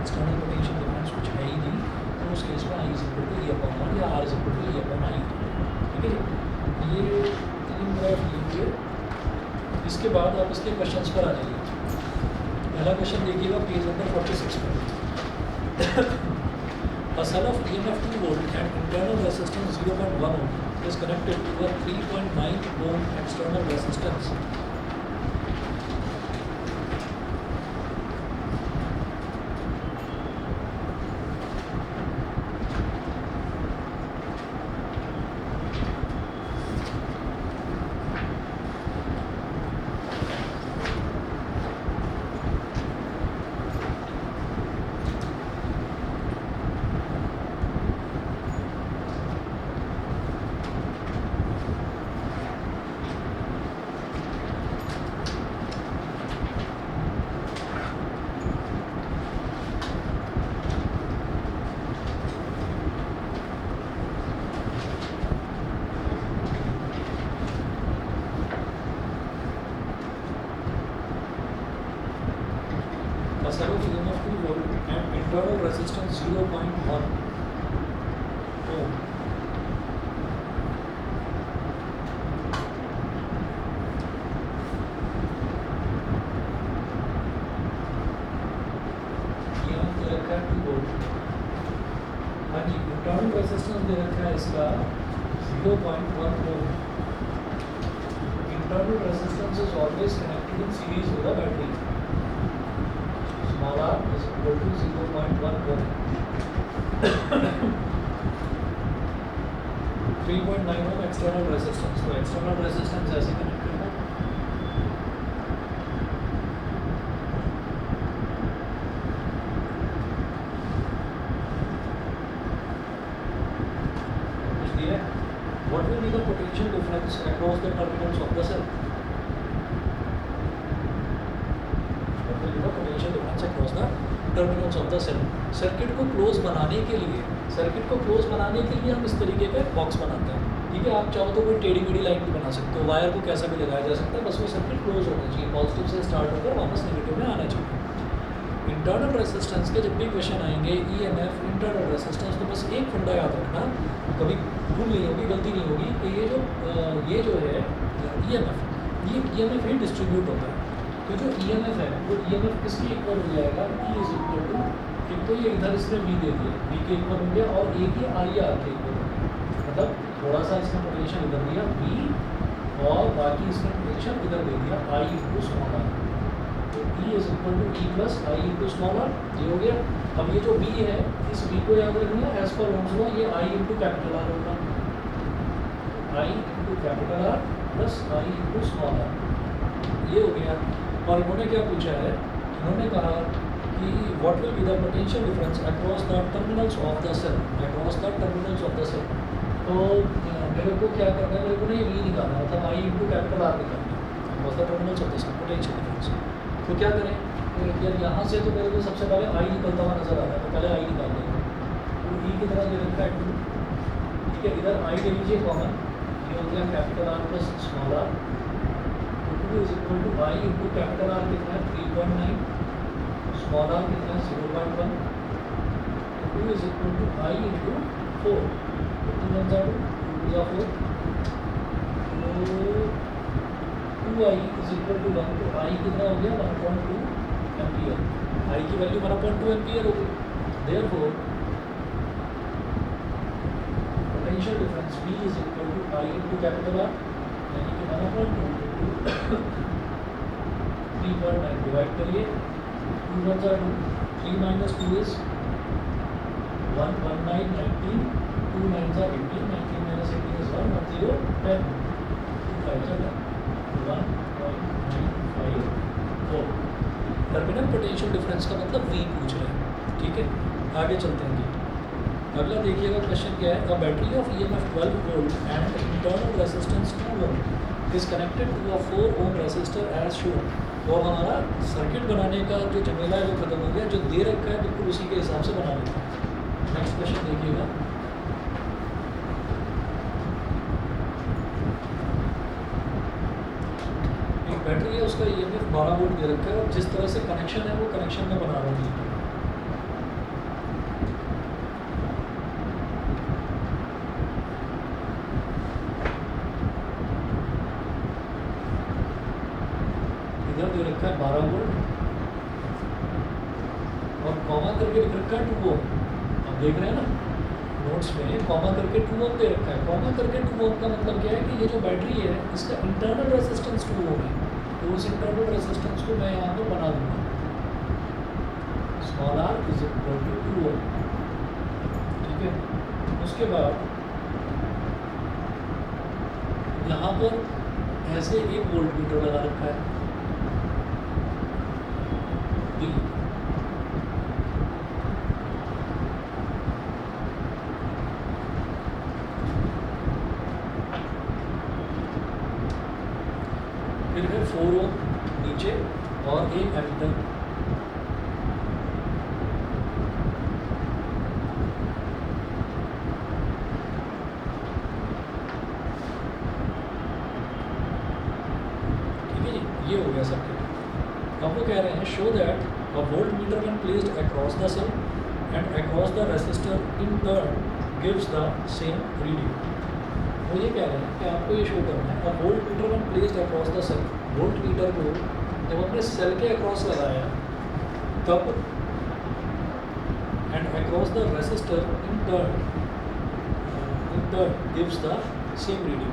एक्सटर्नल पोटेंशियल डिफरेंस कुछ है ही नहीं, तो उस केस में I is equal to E upon R या R is equal to E upon I, ठीक है जी। ये तीन ग्राफ लीजिए, इसके बाद आप इसके क्वेश्चंस पर आ जाइए। पहला क्वेश्चन देखिएगा पेज नंबर 46 पर। A cell of EMF 2 volt and internal resistance 0.1 ohm is connected to a 3.9 ohm external resistance. Self EMF 2 volt and internal resistance 0.1 ohm. Internal resistance दे रखा है इसका 0.1 ohm. Internal resistance is always connected in series with the battery. Small r is equal to 0.1 ohm. 3.9 ohm external resistance, तो external resistance ऐसे connected है। What will be the potential difference across the terminals of the cell? What will be the potential difference across the terminals of the cell? Circuit को close बनाने के लिए हम इस तरीके का बॉक्स बनाते हैं, ठीक है। आप चाहो तो कोई टेढ़ी मेढ़ी लाइन भी बना सकते हो, वायर को कैसा भी लगाया जा सकता है, बस वो सर्किट क्लोज होना चाहिए, पॉजिटिव से स्टार्ट होकर वापस नेगेटिव में आना चाहिए। इंटरनल रेजिस्टेंस के जब भी क्वेश्चन आएंगे ईएमएफ इंटरनल रेजिस्टेंस, तो बस एक फंडा याद रखना, कभी भूल नहीं होगी, गलती नहीं होगी कि ये जो है ईएमएफ, ये ईएमएफ ही डिस्ट्रीब्यूट होता है। तो जो ईएमएफ है वो ईएमएफ किसके इक्वल हो जाएगा, ई इज इक्वल टू, एक तो ये इधर इसने वी दे दिया, वी के इक्वल हो गया, और एक ही आई आर के इक्वल हो गया, मतलब थोड़ा सा इसका पोटेंशियल इधर दिया वी, और बाकी इसका पोटेंशियल इधर दे दिया आई इंटू स्मॉल आर। तो E is equal to E plus I into small R, ये हो गया। अब ये जो वी है, इस वी को याद रखना, एज पर ओम्स लॉ ये आई इंटू कैपिटल आर होगा, I into capital R plus I into small R, ये हो गया। और इन्होंने क्या पूछा है, इन्होंने कहा कि what will be the potential difference across the terminals of the cell, across the terminals of the cell. तो मेरे को क्या करना है, मेरे को ना ये वी निकालना, मतलब आई इंटू कैपिटल आर निकालना है across the terminals of the cell, potential difference. तो क्या करें, यार यहाँ से तो मेरे को सबसे पहले आई निकलता हुआ नजर आ रहा है, तो पहले आई निकाल देंगे। तो ई की तरह दे रखा है 2, ठीक है, इधर आई ले लीजिए कॉमन, ये हो गया capital R plus small R. तो 2 is equal to I into capital R कितना है 3.9, स्मॉल आर कितना है 0.1। तो 2 is equal to I into 4, 2 1 जा 2 जा 4, तो 2i इज इक्वल टू 1, तो आई कितना हो गया 1.2 एम्पियर, आई की वैल्यू 1.2 एम्पियर हो गई। Therefore potential difference V is equal to I into capital R, यानी कि 1.2 इंटू 3.9 डिवाइड करिए, 2 1 जा 2, 3 minus 2 is 1, 1 9 19, 2 9 जा 18, 19 minus 18 is 1, 1 0 10, 2 5 जा 10, 1.954। टर्मिनल पोटेंशियल डिफरेंस का मतलब V पूछ रहे हैं, ठीक है। आगे चलते हैं जी। अगला देखिएगा क्वेश्चन क्या है, a battery of EMF 12 volt and internal resistance 2 ohm is connected to a 4 ohm resistor as shown. और हमारा सर्किट बनाने का जो झमेला है वो खत्म हो गया, जो दे रखा है बिल्कुल उसी के हिसाब से बना लेते हैं। नेक्स्ट क्वेश्चन देखिएगा, एक बैटरी है, उसका ईएमएफ 12 वोल्ट दे रखा है, और जिस तरह से कनेक्शन है वो कनेक्शन में बना रहा हूँ। इधर दे रखा है 12 वोल्ट और कॉमा करके लिख रखा है 2 ओम। आप देख रहे हैं ना नोट्स में, कॉमा करके 2 ओम दे रखा है। कॉमा करके 2 ओम का मतलब क्या है कि ये जो बैटरी है इसका इंटरनल रेजिस्टेंस 2 ओम है, तो उस इंटरनल रेजिस्टेंस को मैं यहाँ पर बना दूंगा, small R is equal to 2 ohm, ठीक है। उसके बाद यहाँ पर ऐसे एक वोल्ट मीटर लगा रखा है, फिर है 4 ओम नीचे और एक एमीटर, ठीक है जी, ये हो गया सर्किट। अब वो कह रहे हैं show that A voltmeter when placed across the cell and across the resistor in turn gives the same reading. वो ये कह रहे हैं कि आपको ये शो करना है a voltmeter when placed across the cell. Voltmeter को जब हमने सेल के अक्रॉस लगाया तब and across the resistor in turn gives the same reading.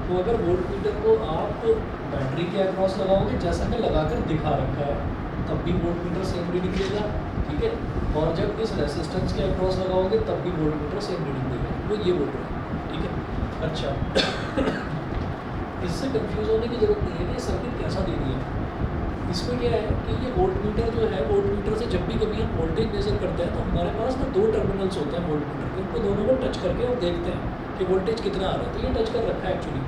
तो अगर वोल्टमीटर को आप बैटरी के अक्रॉस लगाओगे जैसा मैं लगाकर दिखा रखा है तब भी वोल्टमीटर सेम रीडिंग देगा, ठीक है। और जब इस रेसिस्टेंस के अक्रॉस लगाओगे तब भी वोल्टमीटर सेम रीडिंग देगा, वो ये बोल रहे हैं, ठीक है। अच्छा इससे कंफ्यूज होने की ज़रूरत नहीं है कि सर्किट कैसा दे दिया है। इसमें क्या है कि ये वोल्टमीटर जो है, वोल्टमीटर से जब भी कभी हम वोल्टेज मेजर करते हैं तो हमारे पास ना दो टर्मिनल्स होते हैं वोल्टमीटर के, उनको दोनों को टच करके हम देखते हैं कि वोल्टेज कितना आ रहा है। तो ये टच कर रखा है एक्चुअली,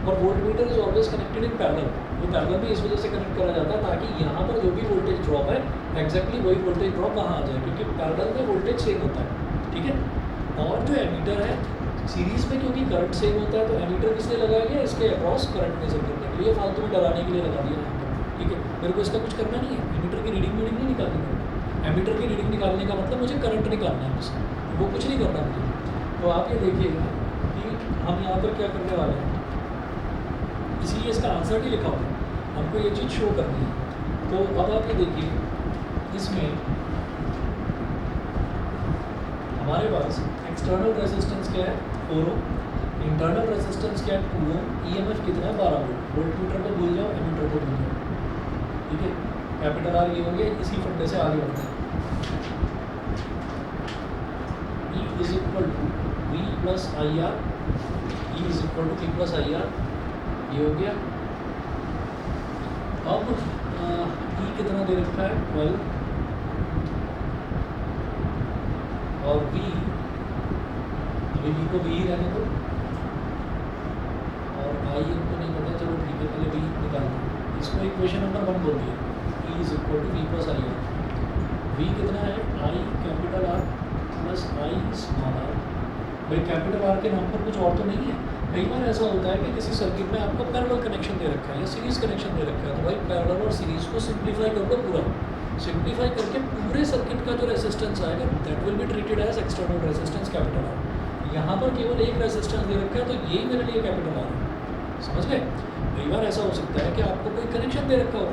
और voltmeter is always connected in parallel. वो पैरेलल भी इस वजह से कनेक्ट करा जाता है ताकि यहाँ पर जो भी वोल्टेज ड्रॉप है एग्जैक्टली वही वोल्टेज ड्रॉप वहाँ आ जाए, क्योंकि पैरेलल में वोल्टेज सेम होता है, ठीक है। और जो एमीटर है सीरीज़ में, क्योंकि करंट सेम होता है तो एमीटर किस लिए लगाया गया, इसके अक्रॉस करंट मेजर करने के लिए, फालतू में डराने के लिए लगा दिया यहाँ पर, ठीक है। मेरे को इसका कुछ करना नहीं है, एमीटर की रीडिंग नहीं निकालनी है। एमीटर की रीडिंग निकालने का मतलब मुझे करंट निकालना है, बस वो कुछ नहीं करना मुझे। तो आप ये देखिएगा कि हम यहाँ पर क्या करने वाले हैं, इसीलिए इसका आंसर नहीं लिखा हुआ, हमको ये चीज़ शो करनी है। तो अब आप ये देखिए इसमें हमारे पास एक्सटर्नल रेजिस्टेंस क्या है 4 ओम, इंटरनल रेजिस्टेंस क्या है 2 ओम, ईएमएफ कितना है 12 वोल्ट। वोल्टमीटर को भूल जाओ, एमीटर को भूल जाओ, ठीक है। कैपिटल आर ये हो गया, इसी फंडे से आगे बढ़ते हैं। E is equal to V plus I R, E is equal to V plus I R, ये हो गया। अब E कितना दे रखा है 12, और V को V ही रहने दो, और I इनको नहीं पता, चलो ठीक है, पहले V निकाल दो। इसको इक्वेशन नंबर 1 बोल दिया, E is equal to V plus I R. V कितना है I capital R plus I small r। भाई कैपिटल R के नाम पर कुछ और तो नहीं है। कई बार ऐसा होता है कि किसी सर्किट में आपको पैरेलल कनेक्शन दे रखा है या सीरीज़ कनेक्शन दे रखा है, तो भाई पैरेलल और सीरीज़ को सिंप्लीफाई कर दो, पूरा सिंप्लीफाई करके पूरे सर्किट का जो रेजिस्टेंस आएगा that will be treated as external resistance capital R. यहाँ पर केवल एक रेजिस्टेंस दे रखा है तो यही मेरे लिए कैपिटल आर है, समझ गए। कई बार ऐसा हो सकता है कि आपको कोई कनेक्शन दे रखा हो,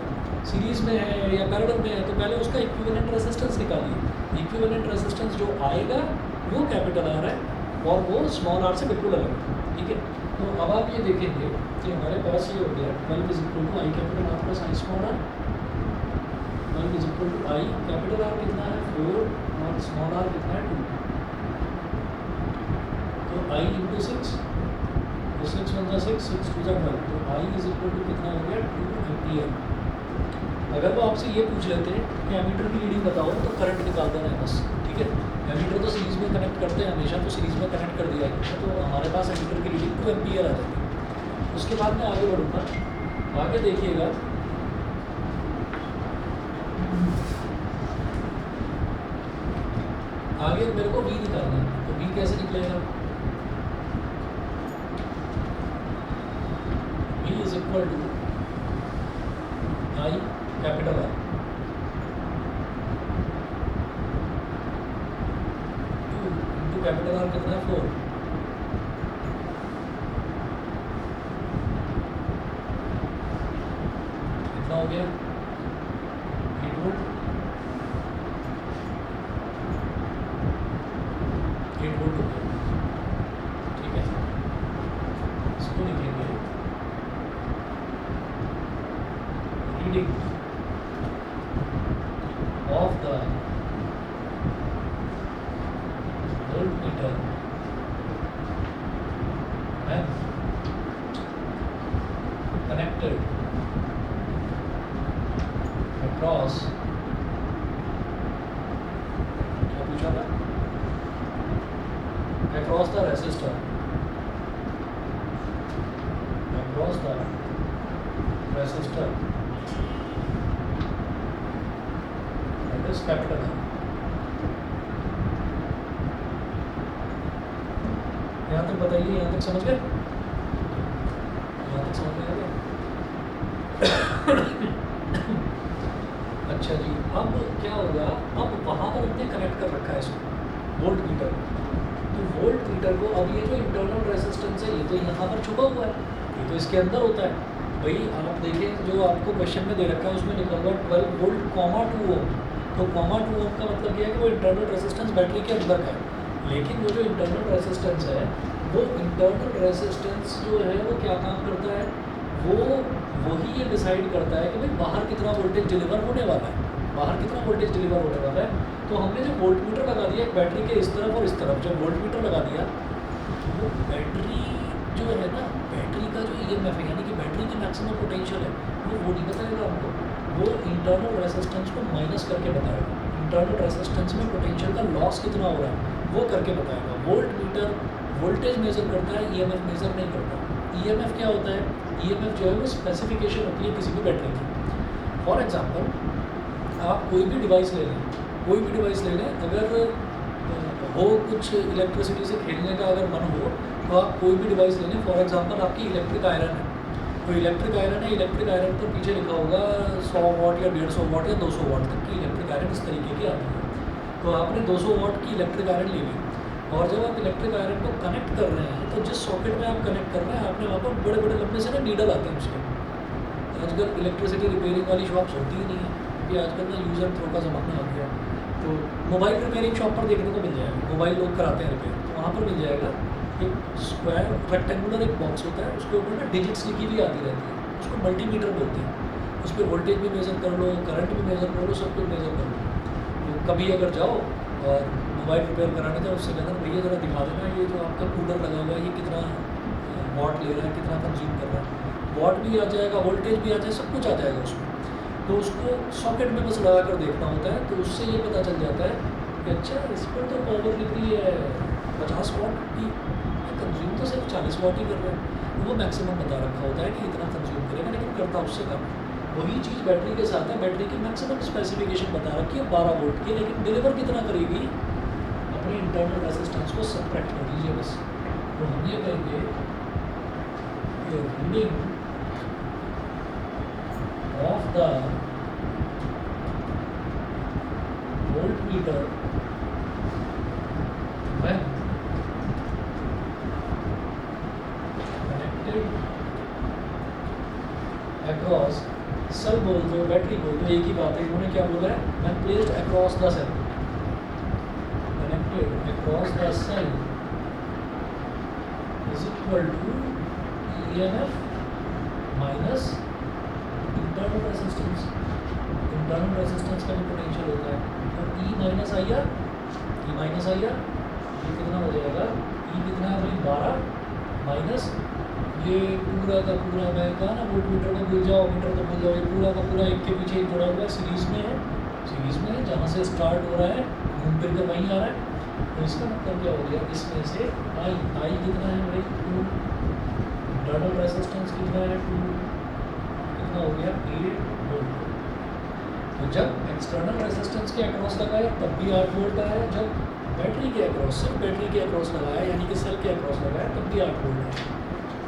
सीरीज़ में है या पैरेलल में है, तो पहले उसका इक्विवेलेंट रेजिस्टेंस निकालिए। इक्विवेलेंट रेजिस्टेंस जो आएगा वो कैपिटल आर है और वो स्मॉल आर से बिल्कुल अलग है, ठीक है। तो अब आप ये देखेंगे कि हमारे पास ये हो गया 12 is equal to I capital R plus I small R. 12 is equal to I capital R कितना है 4 और स्मॉल आर कितना है 2, तो आई इंटू 6, तो 6 × 6, 6 × 12, तो आई इज इक्वल टू कितना हो गया 2 एम्पियर। अगर वो आपसे ये पूछ लेते हैं कि एमीटर की रीडिंग बताओ तो करंट निकाल देना है बस, ठीक है। एमीटर तो सीरीज़ में कनेक्ट करते हैं हमेशा, तो सीरीज़ में कनेक्ट कर दिया है तो हमारे पास एमीटर की रीडिंग 2 एम्पियर आ जाती है। उसके बाद मैं आगे बढ़ूँगा, आगे देखिएगा आगे मेरे को V निकालना है, तो V कैसे निकलेगा, V is equal to I capital R capital R कितना है 4, कितना हो गया 8 वोल्ट, 8 वोल्ट हो गया, ठीक है। इसको लिखेंगे reading of the voltmeter when connected across, क्या पूछा था, across the resistor, across the resistor, that is capital R। यहाँ तक बताइए, यहाँ तक समझ गए, यहाँ तक समझ में आ गया। अच्छा जी, अब क्या होगा, अब वहाँ पर हमने कनेक्ट कर रखा है इसको वोल्ट मीटर। तो वोल्ट मीटर को अब ये जो इंटरनल रेजिस्टेंस है ये तो यहाँ पर छुपा हुआ है, ये तो इसके अंदर होता है। भाई आप देखें जो आपको क्वेश्चन में दे रखा है उसमें लिखा हुआ 12 वोल्ट कॉमा 2 ओम। तो कॉमा 2 ओम का मतलब ये है कि वो इंटरनल रेजिस्टेंस बैटरी के अंदर का है। लेकिन वो जो इंटरनल रेजिस्टेंस है, वो इंटरनल रेजिस्टेंस जो है वो क्या काम करता है, वो वही ये डिसाइड करता है कि भाई बाहर कितना वोल्टेज डिलीवर होने वाला है, बाहर कितना वोल्टेज डिलीवर होने वाला है। तो हमने जो वोल्ट मीटर लगा दिया एक बैटरी के इस तरफ और इस तरफ, जब वोल्ट मीटर लगा दिया वो बैटरी जो है ना, बैटरी का जो ईएमएफ है यानी कि बैटरी की मैक्सिमम पोटेंशियल है वो नहीं बताएगा हमको, वो इंटरनल रेजिस्टेंस को माइनस करके बताएगा। इंटरनल रेजिस्टेंस में पोटेंशियल का लॉस कितना हो रहा है वो करके बताएगा। वोल्ट मीटर वोल्टेज मेजर करता है, ईएमएफ मेजर नहीं करता। ईएमएफ क्या होता है, ईएमएफ जो है वो स्पेसिफिकेशन होती है किसी भी बैटरी की। फॉर एग्जांपल आप कोई भी डिवाइस ले लें, कोई भी डिवाइस ले लें, अगर हो कुछ इलेक्ट्रिसिटी से खेलने का अगर मन हो तो आप कोई भी डिवाइस ले लें। फॉर एग्जांपल आपकी इलेक्ट्रिक आयरन है, तो इलेक्ट्रिक आयरन है, इलेक्ट्रिक आयरन पर पीछे लिखा होगा 100 वाट या 150 वाट या 200 वाट तक की इलेक्ट्रिक आयरन इस तरीके की आती है। तो आपने 200 वाट की इलेक्ट्रिक आयरन ले ली और जब आप इलेक्ट्रिक आयरन को कनेक्ट कर रहे हैं तो जिस सॉकेट में आप कनेक्ट कर रहे हैं आपने वहाँ पर बड़े बड़े लंबे से ना नीडल आते हैं उसके। आजकल इलेक्ट्रिसिटी रिपेयरिंग वाली शॉप्स होती ही नहीं है क्योंकि आजकल ना यूज़ एंड थ्रो का ज़माना आ गया। तो मोबाइल रिपेयरिंग शॉप पर देखने को मिल जाएगा, मोबाइल लोग कराते हैं रिपेयर, तो वहाँ पर मिल जाएगा एक स्क्वायर रेक्टेंगुलर एक बॉक्स होता है, उसके ऊपर ना डिजिट्स लिखी हुई आती रहती है, उसको मल्टीमीटर बोलते हैं। उस पर वोल्टेज भी मेज़र कर लो, करंट भी मेज़र कर लो, सब कुछ मेज़र कर लो। तो कभी अगर जाओ और मोबाइल रिपेयर कराने जाओ, उससे कहना भैया ज़रा दिखा देना ये जो आपका कूलर लगा हुआ है ये कितना वाट ले रहा है, कितना कंज्यूम कर रहा है। वाट भी आ जाएगा, वोल्टेज भी आ जाएगा, सब कुछ आ जाएगा उसमें। तो उसको सॉकेट में बस लगा कर देखना होता है, तो उससे ये पता चल जाता है कि अच्छा इस पर तो पावर लिख रही है 50 वाट की, कंज्यूम तो सिर्फ 40 वाट ही कर रहा है। तो वो मैक्सिमम बता रखा होता है कि इतना कंज्यूम करेगा, लेकिन करता उससे कम। वही चीज़ बैटरी के साथ है, बैटरी की मैक्सिमम स्पेसिफिकेशन बता रखी है 12 वोल्ट की, लेकिन डिलीवर कितना करेगी अपने इंटरनल रेजिस्टेंस को सब्ट्रैक्ट कर लीजिए बस। तो हम ये करेंगे कि reading of the voltmeter when connected across cell बोल दो बैटरी बोल दो एक ही बात है। इन्होंने क्या बोला है, when placed across the cell, connected across the cell is equal to EMF minus internal resistance. Internal resistance का भी पोटेंशियल होता है, तो E minus I R, E minus I R ये कितना हो जाएगा, ई कितना है भाई 12 माइनस ये पूरा का पूरा, मैं कहा ना वोल्ट मीटर को भूल जाओ, मीटर को भूल जाओ, ये पूरा का पूरा एक के पीछे एक जुड़ा हुआ है, सीरीज़ में है, सीरीज़ में है, जहाँ से स्टार्ट हो रहा है घूम फिर कर वहीं आ रहा है। तो इसका मतलब क्या हो गया, इसमें से आई कितना है भाई 2, इंटरनल रेजिस्टेंस कितना है 2, हो गया 8 वोल्ट। तो जब एक्सटर्नल रेजिस्टेंस के अक्रॉस लगाया तब भी 8 वोल्ट आया, जब बैटरी के अक्रॉस, सिर्फ बैटरी के अक्रॉस लगाया यानी कि सेल के अक्रॉस लगाया तब भी 8 वोल्ट आया।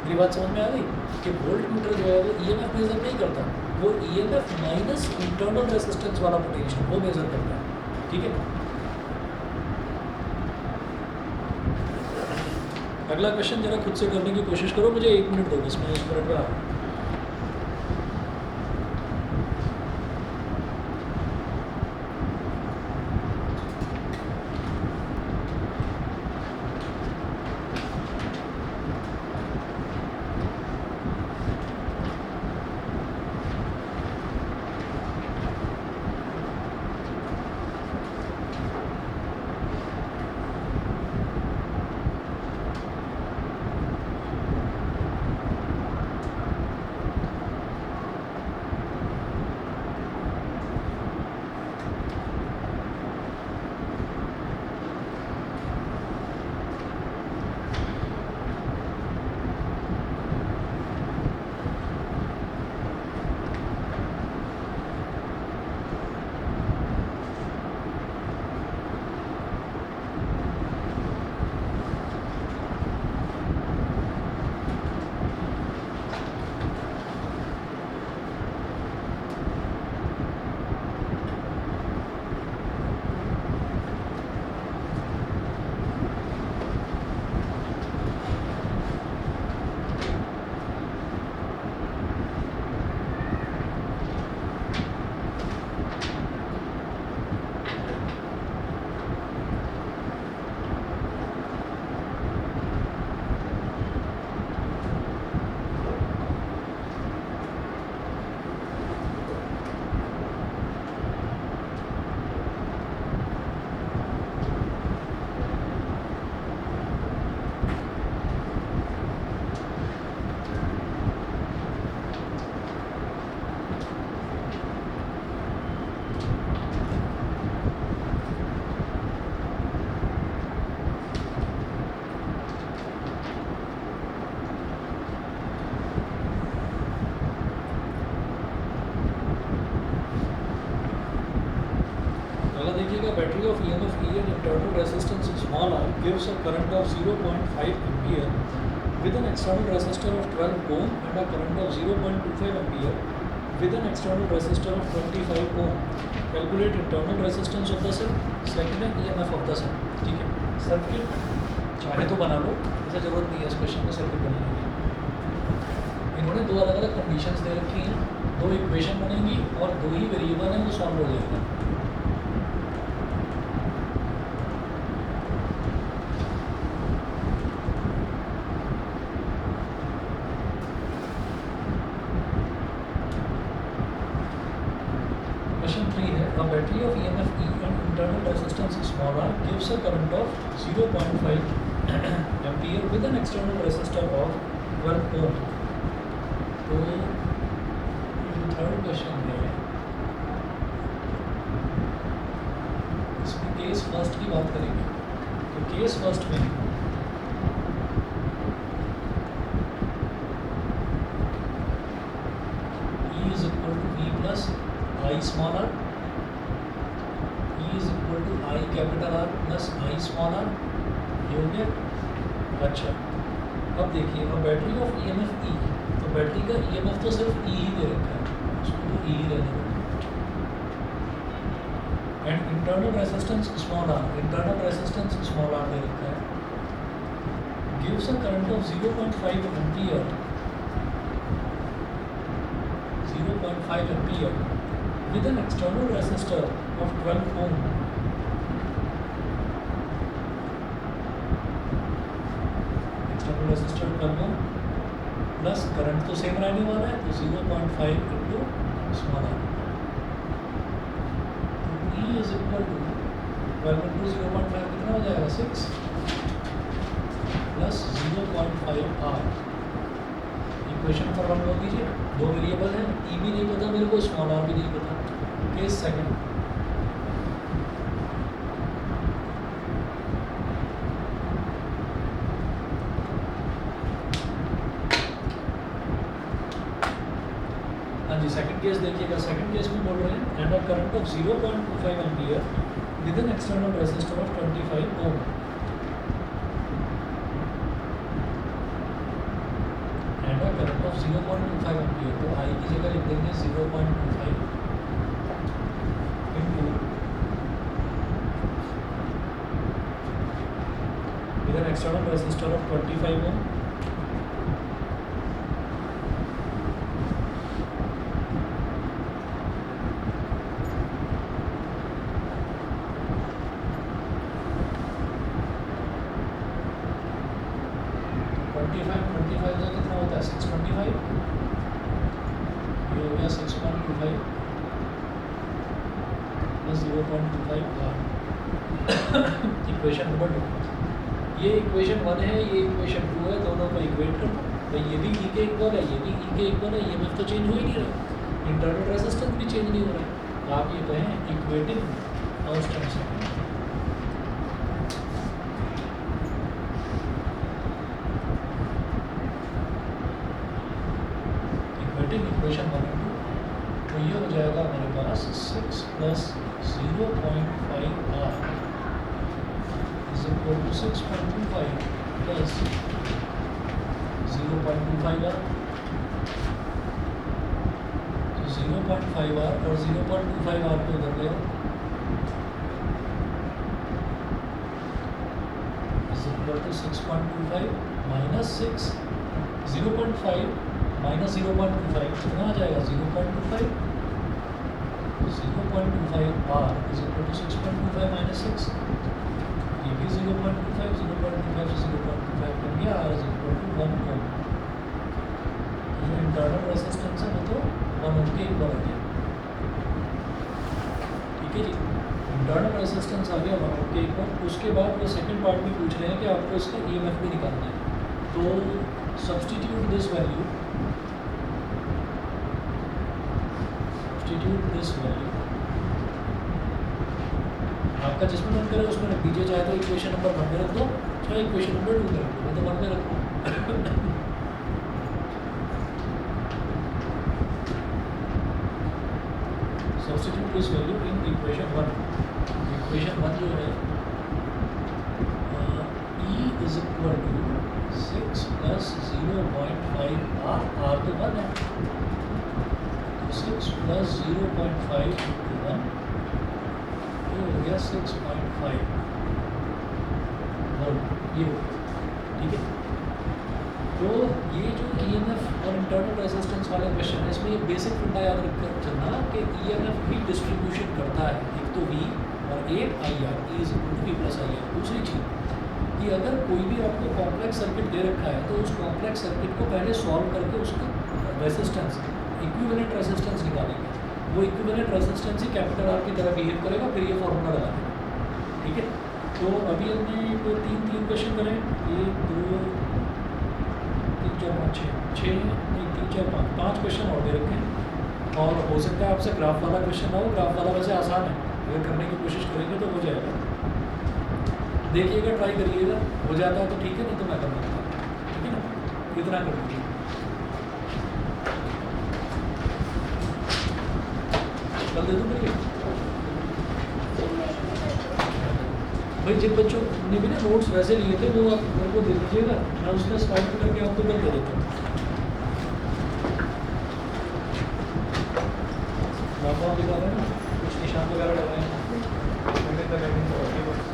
मेरी बात समझ में आ गई कि वोल्ट मीटर जो है वो ईएमएफ मेजर नहीं करता, वो ईएमएफ माइनस इंटरनल रेजिस्टेंस वाला पोटेंशियल वो मेजर करता है। ठीक है, अगला क्वेश्चन जरा खुद से करने की कोशिश करो, मुझे 1 मिनट दो बस, मैं 1 मिनट में आ रहा हूँ। battery of EMF E and internal resistance small r gives a current of 0.5 ampere with an external resistor of 12 ohm and a current of 0.25 ampere with an external resistor of 25 ohm. Calculate internal resistance of the cell. Second है EMF of the cell. ठीक है, circuit चाहे तो बना लो, ऐसा जरूरत नहीं है इस क्वेश्चन में सर्किट बनाने की। इन्होंने दो अलग अलग कंडीशंस दे रखी हैं, दो इक्वेशन बनेंगी और दो ही वेरिएबल हैं, वो सॉल्व हो जाएगा। क्वेश्चन 3 है, a battery of EMF E and internal resistance small r gives a current of 0.5 ampere with an external resistor of 12 ohm। तो जो थर्ड क्वेश्चन है इसमें केस फर्स्ट की बात करेंगे। तो केस फर्स्ट में E is equal to V plus I small r, E is equal to I capital R plus I small r, ये हो गया। अच्छा, अब देखिए, अब बैटरी ऑफ EMF E, तो बैटरी का EMF तो सिर्फ E ही दे रखा है, उसको तो E ही रहने दो। And internal resistance small r, internal resistance small r दे रखा है, gives a current of 0.5 ampere, 0.5 ampere with an external resistor of 12 ohm। External resistor 12 ohm plus current तो सेम रहने वाला है, तो 0.5 into small r। E is equal to 12 into 0.5 कितना हो जाएगा, 6 प्लस 0.5 r। इक्वेशन पर रन कर दीजिए, दो वेरिएबल है, E भी नहीं पता मेरे को, स्मॉल r भी नहीं पता। केस सेकंड, हाँ जी सेकंड केस देखिएगा। सेकंड केस में बोल रहे हैं and a current of 0.25 ampere with an external resistor of 25 ohm and a current of 0.25 ampere. तो आई की जगह लिख देंगे 0.25 into with an external resistor of 25 ohm का कितना होता है, 625, ये हो गया 6.25 प्लस 0.25 r। इक्वेशन नंबर 2, ये इक्वेशन 1 है, ये इक्वेशन 2 है, दोनों को इक्वेट कर दो। भाई ये भी E के इक्वल है, ये भी E के इक्वल है, EMF तो चेंज हो ही नहीं रहा, इंटरनल रेजिस्टेंस भी चेंज नहीं हो रहा है। आप ये कहें इक्वेटिंग कांस्टेंट्स हैं। इक्वेशन 1 और 2, तो ये हो जाएगा हमारे पास 6 plus 0.5 r is equal to 6.25 plus 0.25 r। तो 0.5 r और 0.25 r को इधर ले आओ, is equal to 6.25 minus 6, 0.5 minus 0.25 कितना आ जाएगा, 0.25, 0.25 r is equal to 6.25 minus 6, ये भी 0.25, 0.25 से 0.25 बन गया, r इज इक्वल टू 1 ओम। जो इंटरनल रेजिस्टेंस है वो तो 1 ओम के इक्वल आ गया। ठीक है जी, इंटरनल रेजिस्टेंस आ गया 1 ओम के इक्वल। उसके बाद वो सेकंड पार्ट में पूछ रहे हैं कि आपको इसका EMF भी निकालना है, तो सब्सटीट्यूट दिस वैल्यू, आपका जिसमें मन करे उसमें रख दीजिए, चाहे तो इक्वेशन नंबर 1 में रख दो, चाहे इक्वेशन नंबर 2 में रख दो, मैं तो 1 में रखूँ। Substitute this value in equation 1। Equation 1 जो है E is equal to 6 plus 0.5 R तो 1 है, तो 6 प्लस 0.5 इंटू 1 ये हो गया 6.5 वोल्ट, ये हो गया। ठीक है, तो ये जो EMF और इंटरनल रेजिस्टेंस वाले क्वेश्चन है, इसमें ये बेसिक फंडा याद रखकर चलना कि EMF ही डिस्ट्रीब्यूशन करता है, एक तो V और एक IR, E is equal to V plus IR। दूसरी चीज़ कि अगर कोई भी आपको कॉम्प्लेक्स सर्किट दे रखा है तो उस कॉम्प्लेक्स सर्किट को पहले सॉल्व करके उसका रेजिस्टेंस, इक्विवेलेंट रेजिस्टेंस निकालेंगे। वो इक्विवेलेंट रेजिस्टेंस ही कैपिटल R की तरह बिहेव करेगा, फिर ये फॉर्मूला लगाएंगे। ठीक है, तो अभी हमने तो तीन क्वेश्चन करें, 1 2 3 4 5 6 नहीं 3 4 5 क्वेश्चन और दे रखे हैं, और हो सकता है आपसे ग्राफ वाला क्वेश्चन ना हो। ग्राफ वाला वैसे आसान है, अगर करने की कोशिश करेंगे तो हो जाएगा। देखिएगा, ट्राई करिएगा, हो जाता है तो ठीक है, नहीं तो मैं कर लूँगा। ठीक है ना, इतना कर लीजिए। कल दे दूँ मेरे भाई, जिन बच्चों ने भी ना नोट्स वैसे लिए थे वो आप मेरे को दे दीजिएगा, मैं उसमें स्टार्ट करके आपको कल दे देता हूँ। वहाँ दिखा रहे हैं ना, कुछ निशान वगैरह लगाए हैं,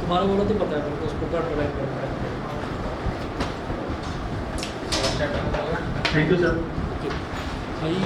तुम्हारा बोला तो पता है मेरे को, उसको कट ड्राइव करना है। Thank you sir. भाई